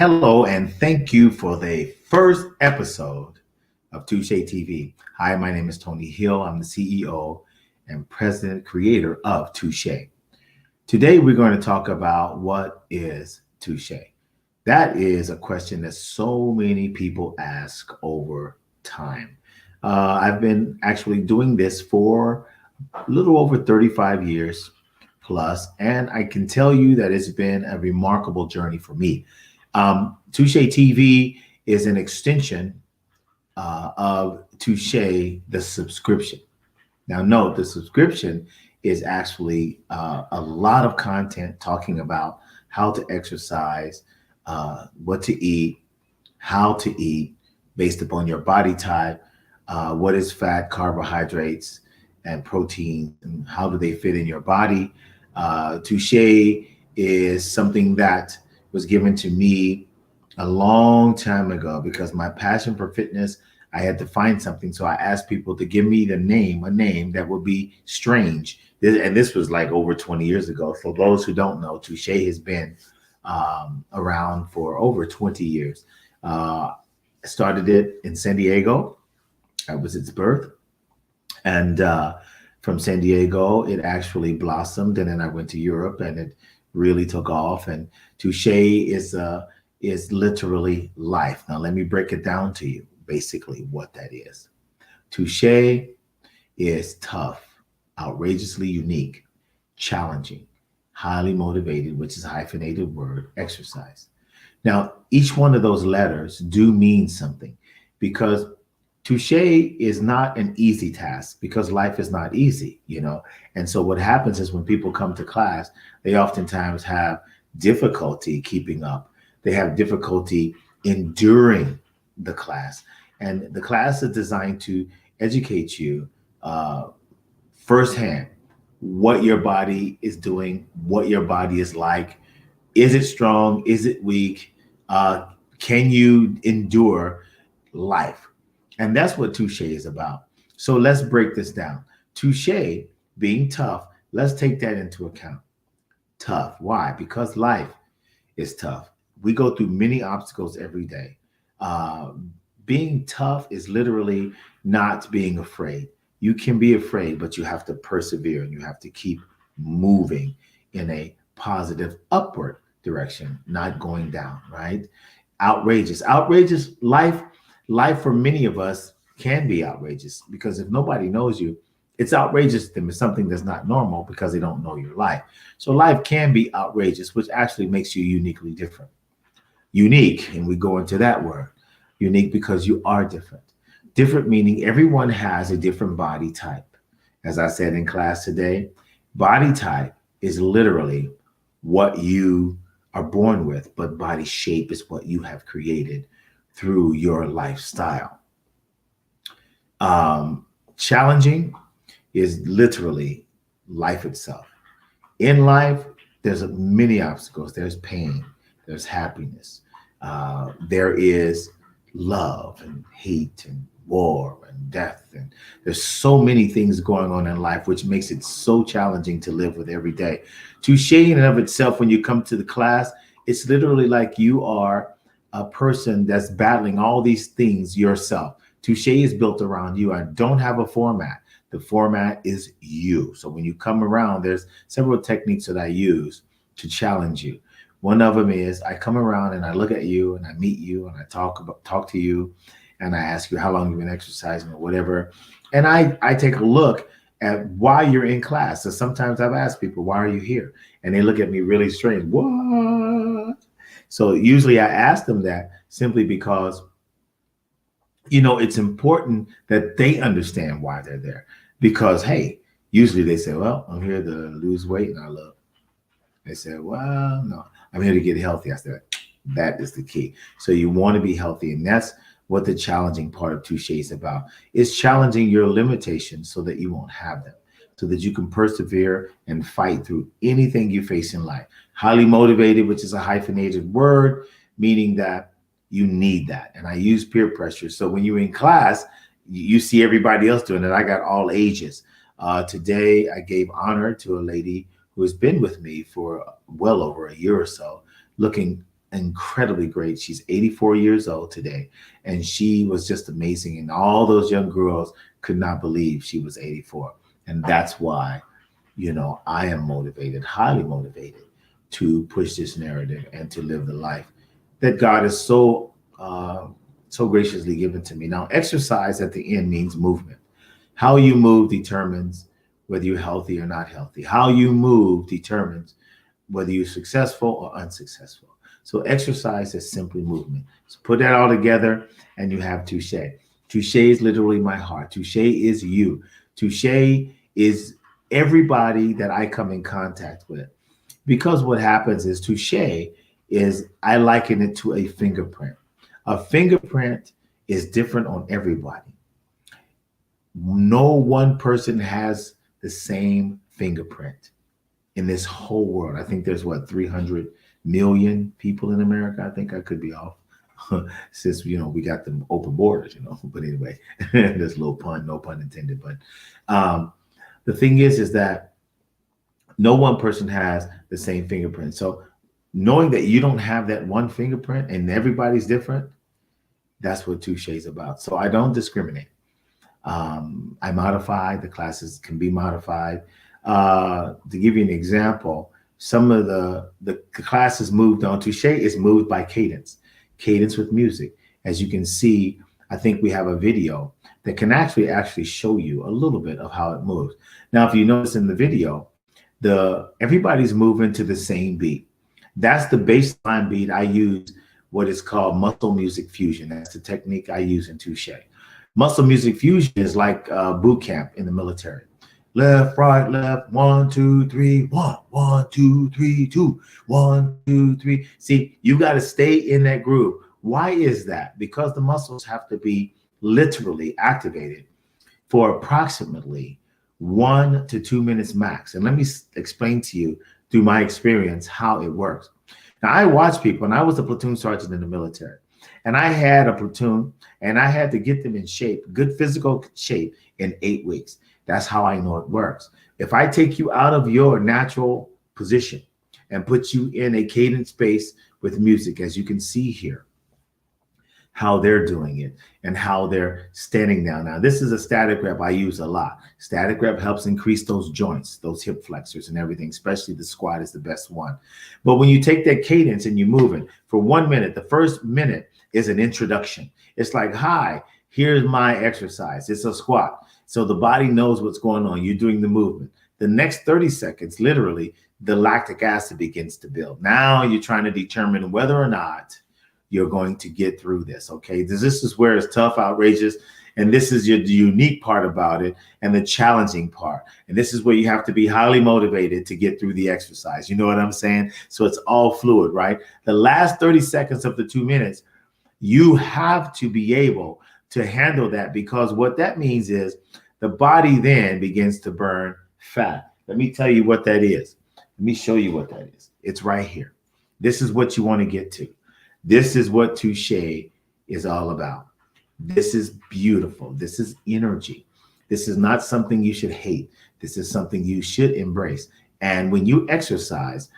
Hello, and thank you for the first episode of Touche TV. Hi, my name is Tony Hill. I'm the CEO and president creator of Touche. Today, we're going to talk about what is Touche. That is a question that so many people ask over time. I've been actually doing this for a little over 35 years plus, and I can tell you that it's been a remarkable journey for me. Touche TV is an extension of Touche, the subscription. Now, note the subscription is actually a lot of content talking about how to exercise, what to eat, how to eat based upon your body type, what is fat, carbohydrates, and protein, and how do they fit in your body. Touche is something that was given to me a long time ago because my passion for fitness, I had to find something. So I asked people to give me a name that would be strange. And this was like over 20 years ago. For those who don't know, Touche has been around for over 20 years. I started it in San Diego. That was its birth. And from San Diego, it actually blossomed. And then I went to Europe and it really took off. And Touche is literally life. Now, let me break it down to you, basically what that is. Touche is tough, outrageously unique, challenging, highly motivated, which is a hyphenated word, exercise. Now, each one of those letters do mean something because Touche is not an easy task because life is not easy. And so what happens is when people come to class, they oftentimes have difficulty keeping up. They have difficulty enduring the class. And the class is designed to educate you firsthand what your body is doing, what your body is like. Is it strong? Is it weak? Can you endure life? And that's what Touche is about. So let's break this down. Touche being tough, let's take that into account. Tough. Why? Because life is tough. We go through many obstacles every day. Being tough is literally not being afraid. You can be afraid, but you have to persevere and you have to keep moving in a positive upward direction, not going down, right? Outrageous life for many of us can be outrageous because if nobody knows you, it's outrageous to them. It's something that's not normal because they don't know your life. So life can be outrageous, which actually makes you uniquely different. Unique, and we go into that word. Unique because you are different. Different meaning everyone has a different body type. As I said in class today, body type is literally what you are born with, but body shape is what you have created through your lifestyle. Challenging is literally life itself. In life, there's many obstacles. There's pain, there's happiness, there is love and hate and war and death. And there's so many things going on in life, which makes it so challenging to live with every day. Touche in and of itself, when you come to the class, it's literally like you are a person that's battling all these things yourself. Touche is built around you. I don't have a format. The format is you. So when you come around, there's several techniques that I use to challenge you. One of them is I come around and I look at you and I meet you and I talk to you and I ask you how long you've been exercising or whatever. And I take a look at why you're in class. So sometimes I've asked people, why are you here? And they look at me really strange. What? So usually I ask them that simply because, it's important that they understand why they're there. Because, hey, usually they say, well, I'm here to lose weight and I love. They said, well, no, I'm here to get healthy. I said, that is the key. So you want to be healthy. And that's what the challenging part of Touche is about. It's challenging your limitations so that you won't have them, so that you can persevere and fight through anything you face in life. Highly motivated, which is a hyphenated word, meaning that you need that. And I use peer pressure. So when you're in class, you see everybody else doing it. I got all ages. Today, I gave honor to a lady who has been with me for well over a year or so, looking incredibly great. She's 84 years old today, and she was just amazing. And all those young girls could not believe she was 84. And that's why, I am motivated, highly motivated, to push this narrative and to live the life that God has so graciously given to me. Now, exercise at the end means movement. How you move determines whether you're healthy or not healthy. How you move determines whether you're successful or unsuccessful. So exercise is simply movement. So put that all together and you have Touche. Touche is literally my heart. Touche is you. Touche is everybody that I come in contact with. Because what happens is Touche is, I liken it to a fingerprint. A fingerprint is different on everybody. No one person has the same fingerprint in this whole world. I think there's 300 million people in America. I think I could be off since, we got the open borders, but anyway, there's a little pun, no pun intended. But the thing is that no one person has the same fingerprint. So knowing that you don't have that one fingerprint and everybody's different, that's what Touche is about. So I don't discriminate. I modify. The classes can be modified. To give you an example, some of the classes moved on. Touche is moved by cadence with music. As you can see, I think we have a video that can actually show you a little bit of how it moves. Now, if you notice in the video, everybody's moving to the same beat. That's the baseline beat. I use what is called muscle music fusion. That's the technique I use in Touche. Muscle music fusion is like boot camp in the military. Left, right, left, 1, 2, 3, 1, 1, 2, 3, 2, 1, 2, 3. See, you got to stay in that groove. Why is that? Because the muscles have to be literally activated for approximately 1 to 2 minutes max. And let me explain to you through my experience how it works. Now, I watch people, and I was a platoon sergeant in the military, and I had a platoon, and I had to get them in shape, good physical shape, in 8 weeks. That's how I know it works. If I take you out of your natural position and put you in a cadence space with music, as you can see here, how they're doing it and how they're standing down. Now, this is a static rep I use a lot. Static rep helps increase those joints, those hip flexors and everything, especially the squat is the best one. But when you take that cadence and you move it for 1 minute, the first minute is an introduction. It's like, hi, here's my exercise. It's a squat. So the body knows what's going on. You're doing the movement. The next 30 seconds, literally, the lactic acid begins to build. Now you're trying to determine whether or not you're going to get through this, okay? This is where it's tough, outrageous, and this is the unique part about it and the challenging part. And this is where you have to be highly motivated to get through the exercise. You know what I'm saying? So it's all fluid, right? The last 30 seconds of the 2 minutes, you have to be able to handle that, because what that means is the body then begins to burn fat. Let me tell you what that is. Let me show you what that is. It's right here. This is what you want to get to. This is what Touche is all about. This is beautiful. This is energy. This is not something you should hate. This is something you should embrace. And when you exercise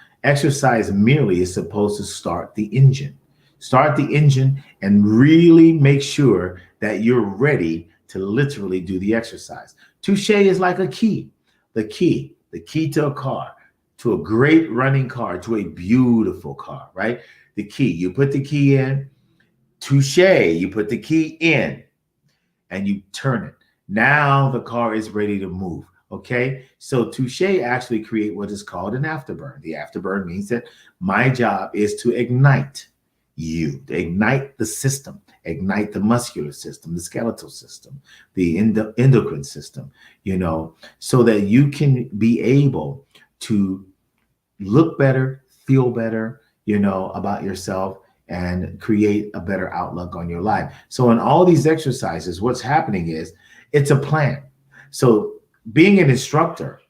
merely is supposed to start the engine. Start the engine and really make sure that you're ready to literally do the exercise. Touche is like a key. The key to a car, to a great running car, to a beautiful car, right? The key, you put the key in. Touche, you put the key in and you turn it. Now the car is ready to move, okay? So Touche actually create what is called an afterburn. The afterburn means that my job is to ignite you, to ignite the system, ignite the muscular system, the skeletal system, the endocrine system, so that you can be able to look better, feel better, about yourself and create a better outlook on your life. So in all these exercises, what's happening is it's a plan. So being an instructor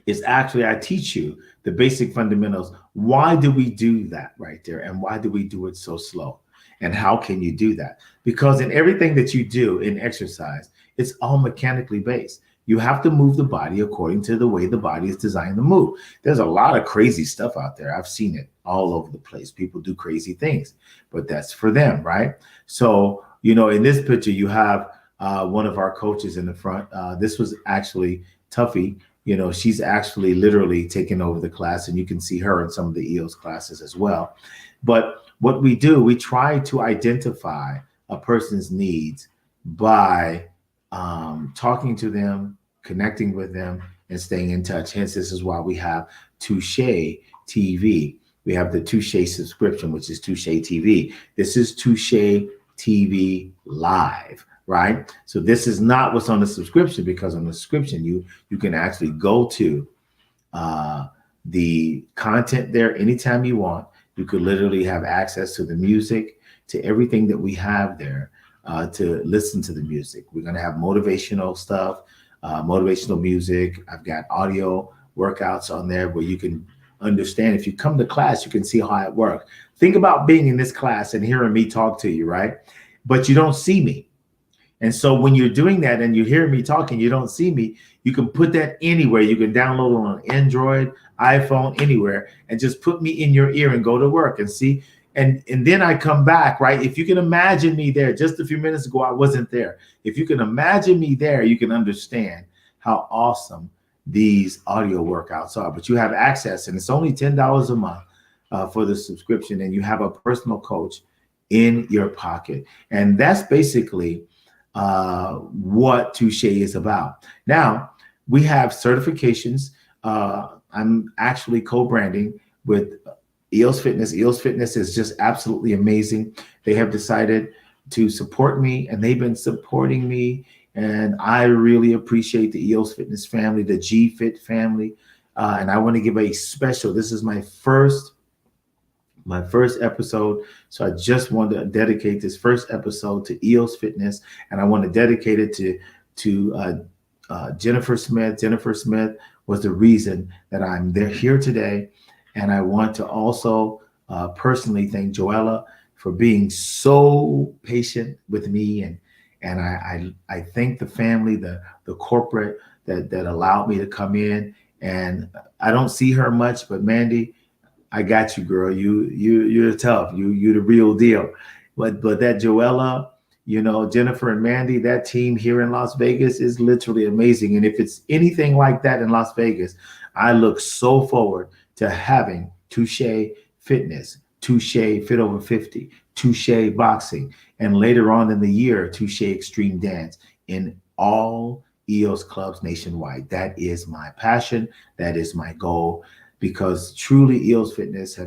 is actually, I teach you the basic fundamentals. Why do we do that right there? And why do we do it so slow? And how can you do that? Because in everything that you do in exercise, it's all mechanically based. You have to move the body according to the way the body is designed to move. There's a lot of crazy stuff out there. I've seen it all over the place. People do crazy things, but that's for them, right? So, in this picture, you have one of our coaches in the front. This was actually Tuffy. She's actually literally taking over the class, and you can see her in some of the EOS classes as well. But what we do, we try to identify a person's needs by talking to them, connecting with them, and staying in touch. Hence, this is why we have Touche TV. We have the Touche subscription, which is Touche TV. This is Touche TV Live, right? So this is not what's on the subscription, because on the subscription, you can actually go to the content there anytime you want. You could literally have access to the music, to everything that we have there, to listen to the music. We're going to have motivational stuff, motivational music. I've got audio workouts on there where you can understand. If you come to class, you can see how it works. Think about being in this class and hearing me talk to you, right? But you don't see me. And so when you're doing that and you hear me talking, you don't see me, you can put that anywhere. You can download it on Android, iPhone, anywhere, and just put me in your ear and go to work and see. And then I come back, right? If you can imagine me there, just a few minutes ago, I wasn't there. If you can imagine me there, you can understand how awesome these audio workouts are. But you have access, and it's only $10 a month for the subscription, and you have a personal coach in your pocket. And that's basically what Touche is about. Now, we have certifications. I'm actually co-branding with EOS Fitness. EOS Fitness is just absolutely amazing. They have decided to support me, and they've been supporting me. And I really appreciate the EOS Fitness family, the G-Fit family. And I want to give a special, this is my first episode. So I just want to dedicate this first episode to EOS Fitness. And I want to dedicate it to Jennifer Smith. Jennifer Smith was the reason that I'm here today. And I want to also personally thank Joella for being so patient with me. And I thank the family, the corporate that allowed me to come in. And I don't see her much, but Mandy, I got you, girl. You're tough. You're the real deal. But that Joella, Jennifer and Mandy, that team here in Las Vegas is literally amazing. And if it's anything like that in Las Vegas, I look so forward to having Touche Fitness, Touche Fit Over 50, Touche Boxing, and later on in the year, Touche Extreme Dance in all EOS clubs nationwide. That is my passion. That is my goal, because truly EOS Fitness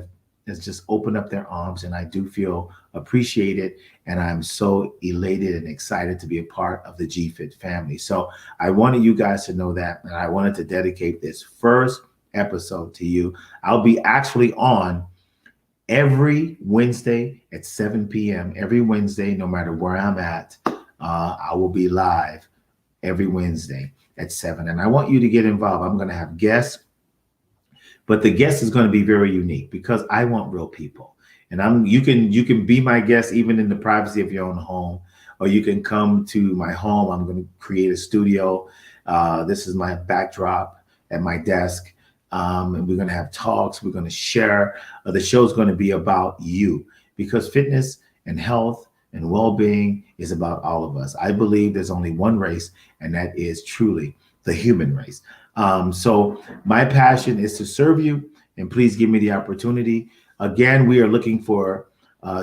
has just opened up their arms, and I do feel appreciated, and I'm so elated and excited to be a part of the G-Fit family. So I wanted you guys to know that, and I wanted to dedicate this first episode to you. I'll be actually on every Wednesday at 7 p.m. Every Wednesday, no matter where I'm at, I will be live every Wednesday at 7. And I want you to get involved. I'm going to have guests, but the guest is going to be very unique because I want real people. And you can be my guest even in the privacy of your own home, or you can come to my home. I'm going to create a studio. This is my backdrop at my desk. And we're going to have talks. We're going to share. The show is going to be about you, because fitness and health and well-being is about all of us. I believe there's only one race, and that is truly the human race. So my passion is to serve you, and please give me the opportunity. Again, we are looking for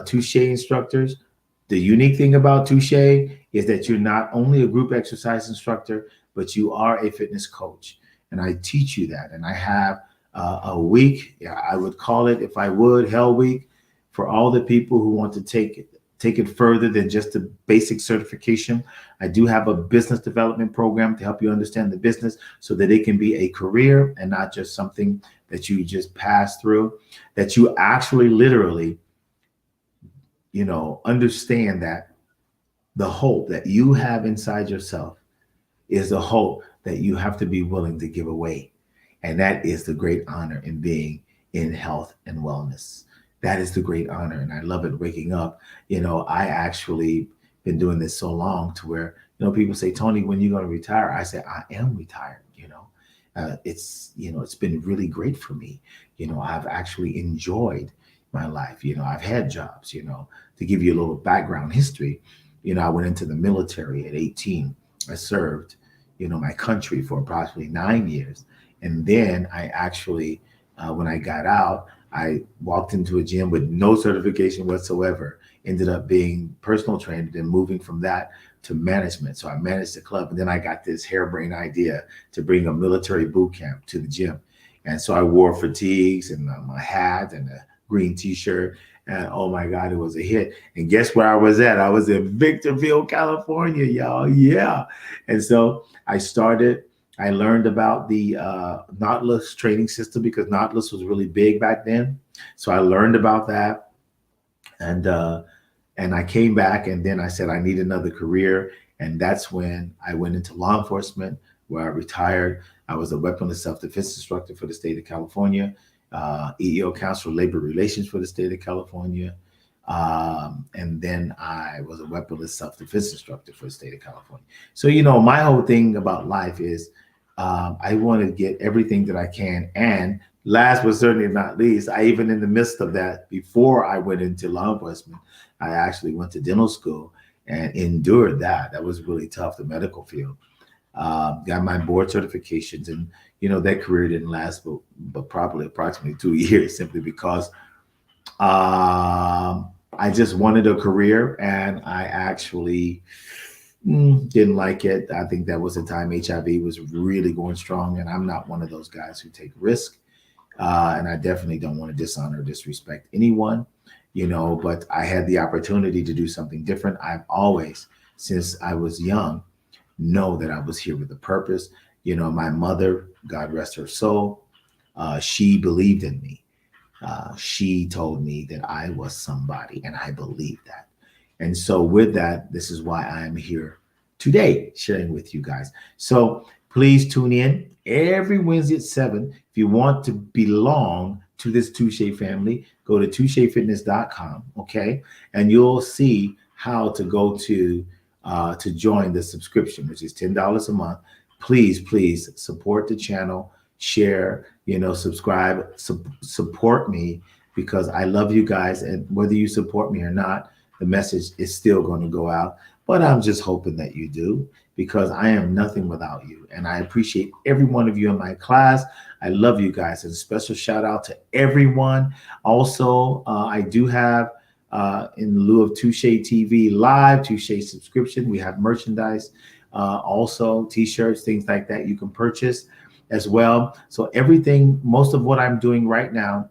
Touche instructors. The unique thing about Touche is that you're not only a group exercise instructor, but you are a fitness coach. And I teach you that. And I have a week, I would call it, if I would, Hell Week, for all the people who want to take it further than just a basic certification. I do have a business development program to help you understand the business so that it can be a career and not just something that you just pass through, that you actually literally, understand that the hope that you have inside yourself is the hope that you have to be willing to give away. And that is the great honor in being in health and wellness. That is the great honor. And I love it waking up. I actually been doing this so long to where, People say, Tony, when you going to retire? I say, I am retired. It's been really great for me. I've actually enjoyed my life. I've had jobs. To give you a little background history, I went into the military at 18. I served, my country for approximately 9 years. And then I actually, when I got out, I walked into a gym with no certification whatsoever, ended up being personal trainer, then moving from that to management. So I managed the club. And then I got this harebrained idea to bring a military boot camp to the gym. And so I wore fatigues and my hat and a green t-shirt. And oh my God, it was a hit. And guess where I was at? I was in Victorville, California, y'all. Yeah. And so I learned about the Nautilus training system because Nautilus was really big back then. So I learned about that. And I came back, and then I said I need another career. And that's when I went into law enforcement, where I retired. I was a weaponless self-defense instructor for the state of California, EEO Council for Labor Relations for the state of California. And then I was a weaponless self-defense instructor for the state of California. So, my whole thing about life is I want to get everything that I can. And last but certainly not least, I even in the midst of that, before I went into law enforcement, I actually went to dental school and endured that. That was really tough, the medical field. Got my board certifications, and that career didn't last but probably approximately 2 years, simply because I just wanted a career, and I actually didn't like it. I think that was the time HIV was really going strong, and I'm not one of those guys who take risk. And I definitely don't want to dishonor or disrespect anyone, but I had the opportunity to do something different. I've always, since I was young, know that I was here with a purpose. My mother, God rest her soul, she believed in me. She told me that I was somebody, and I believed that. And so with that, this is why I am here today sharing with you guys. So please tune in every Wednesday at 7. If you want to belong to this Touche family, go to touchefitness.com, okay? And you'll see how to go to join the subscription, which is $10 a month. Please support the channel, share, subscribe, support me, because I love you guys. And whether you support me or not, the message is still going to go out. But I'm just hoping that you do, because I am nothing without you. And I appreciate every one of you in my class. I love you guys. And a special shout out to everyone. Also, I do have, in lieu of Touche TV Live, Touche subscription, we have merchandise, also t-shirts, things like that you can purchase as well. So everything, most of what I'm doing right now,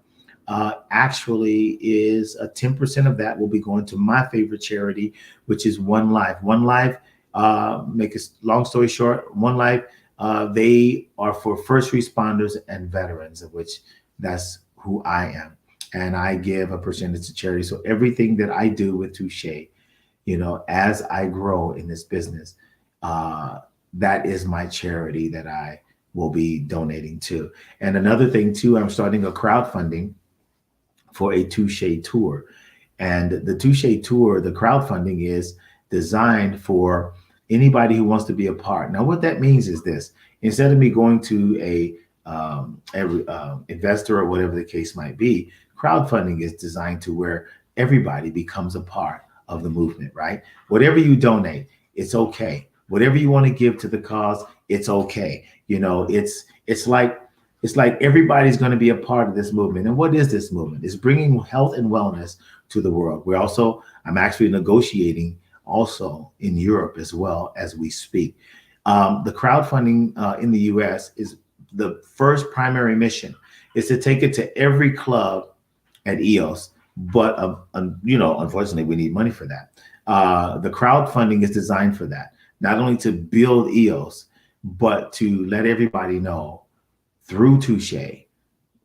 actually is 10% of that will be going to my favorite charity, which is One Life. One Life, make a long story short, One Life, they are for first responders and veterans, of which that's who I am. And I give a percentage to charity. So everything that I do with Touche, as I grow in this business, that is my charity that I will be donating to. And another thing too, I'm starting a crowdfunding for a Touche tour. And the Touche tour, the crowdfunding is designed for anybody who wants to be a part. Now, what that means is this: instead of me going to a investor or whatever the case might be, crowdfunding is designed to where everybody becomes a part of the movement, right? Whatever you donate, it's okay. Whatever you want to give to the cause, it's okay. It's like everybody's going to be a part of this movement. And what is this movement? It's bringing health and wellness to the world. I'm actually negotiating also in Europe as well as we speak. The crowdfunding in the US is the first primary mission is to take it to every club at EOS. But, unfortunately, we need money for that. The crowdfunding is designed for that, not only to build EOS, but to let everybody know through Touche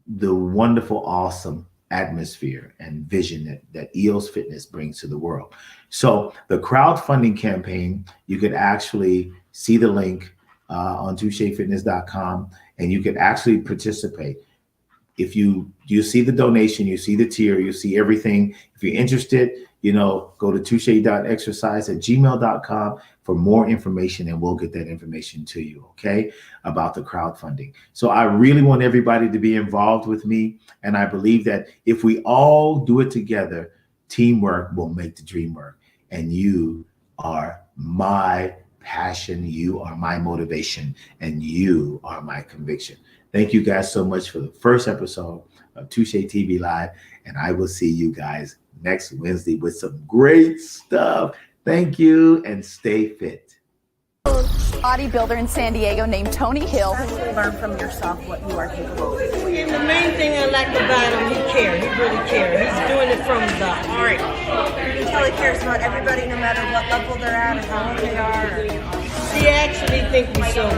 the wonderful, awesome atmosphere and vision that EOS Fitness brings to the world. So the crowdfunding campaign, you could actually see the link on touchefitness.com, and you could actually participate. If you see the donation, you see the tier, you see everything. If you're interested, go to touche.exercise@gmail.com. for more information, and we'll get that information to you, okay, about the crowdfunding. So I really want everybody to be involved with me. And I believe that if we all do it together, teamwork will make the dream work. And you are my passion, you are my motivation, and you are my conviction. Thank you guys so much for the first episode of Touche TV Live, and I will see you guys next Wednesday with some great stuff. Thank you, and stay fit. Bodybuilder in San Diego named Tony Hill. Learn from yourself what you are capable of. And the main thing I like about him, he cares. He really cares. He's doing it from the heart. He really cares about everybody, no matter what level they're at or how old they are. He actually thinks we're so